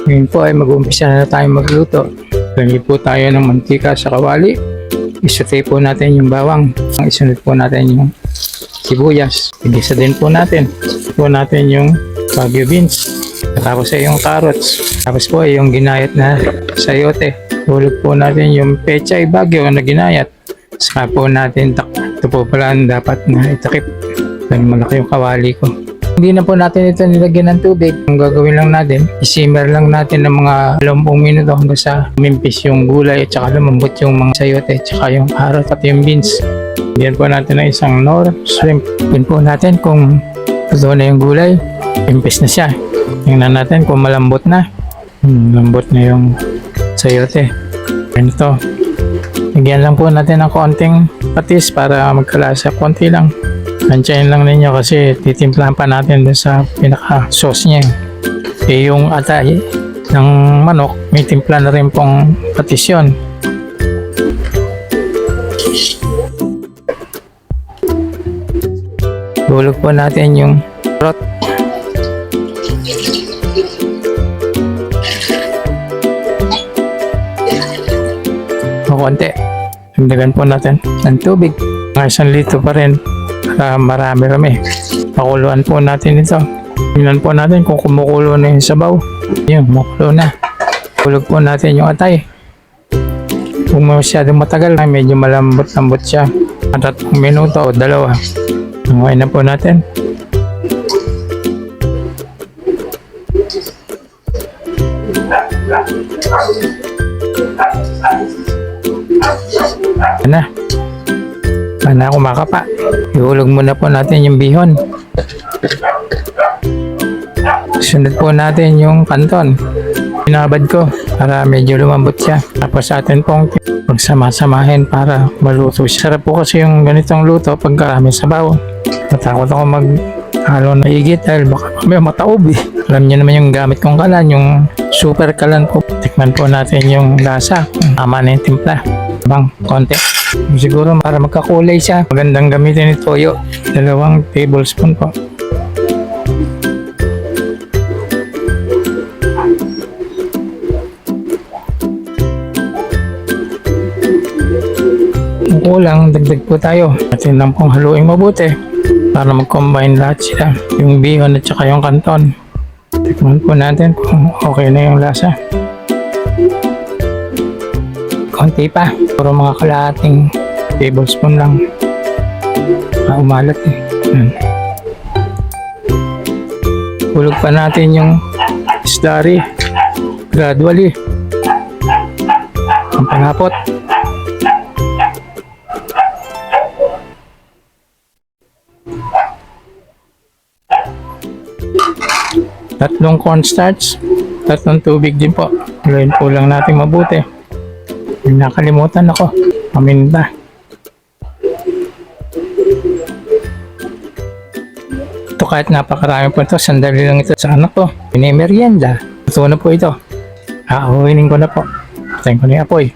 Ngayon po ay mag-uumpisa na tayo magluto. Lagyan po tayo ng mantika sa kawali. Isutay po natin yung bawang. Isunod po natin yung sibuyas. Igisa din po natin. Po natin yung Baguio beans. Tapos ay yung carrots. Tapos po ay yung ginayat na sayote. Hulog po natin yung pechay Baguio na ginayat. Saka po natin ito po pala dapat na itakip. Dahil malaki yung kawali ko. Hindi na po natin ito nilagyan ng tubig. Ang gagawin lang natin, isimmer lang natin ng mga 20 minuto hanggang sa mimpis yung gulay at saka lumambot yung mga sayote at saka yung carrot at yung beans. Bigyan po natin ng isang nor shrimp. Bigyan po natin kung totoo na yung gulay. Mimpis na siya. Tingnan natin kung malambot na. Lambot na yung sayote. Ganito. Bigyan lang po natin ng konting patis para magkalasa. Konti lang. Tansyahin lang ninyo kasi titimplahan pa natin dun sa pinaka-sauce niya. Yung atay ng manok, may timpla na rin pong patis yun. Bulog po natin yung rot. O konti. Dagdagan po natin ng tubig. Mga 1 litro pa rin. Marami. Pakuluan po natin ito. Tingnan po natin kung kumukulo na yung sabaw. Yun, kumukulo na. Hulog po natin yung atay. Kung masyadong matagal, medyo malambot-lambot siya. 3 minuto o 2. Nanguhay na po natin. Yan na. Sana kumakapa. Ihulog muna po natin yung bihon. Sunod po natin yung kanton. Pinabad ko para medyo lumambot siya. Tapos atin pong pagsama-samahin para maluto. Sarap po kasi yung ganitong luto pag karami sabaw. Natakot ako maghalo na higit dahil baka may mataob eh. Alam niyo naman yung gamit kong kalan, yung super kalan po. Tikman po natin yung lasa. Tama na yung timpla. Bang, konti. Siguro para magkakulay siya, magandang gamitin ni toyo. 2 tablespoon po. Kung kulang, dagdag po tayo. Atin lang pong haluin mabuti para mag-combine lahat sila. Yung bihon at saka yung kanton. Tikman po natin kung okay na yung lasa. Konti pa. Puro mga kalahating tablespoon lang. Umalat eh. Hulog pa natin yung slurry. Gradually. Ang panapot. Tatlong cornstarch. 3 tubig din po. Haluin po lang natin mabuti. Nakalimutan ako. Paminta. Ito kahit napakarami po ito. Sandali lang ito sa anak ko. Pinimerienda. Ito na po ito. Aawinin ko na po. Patayin ko na yung apoy.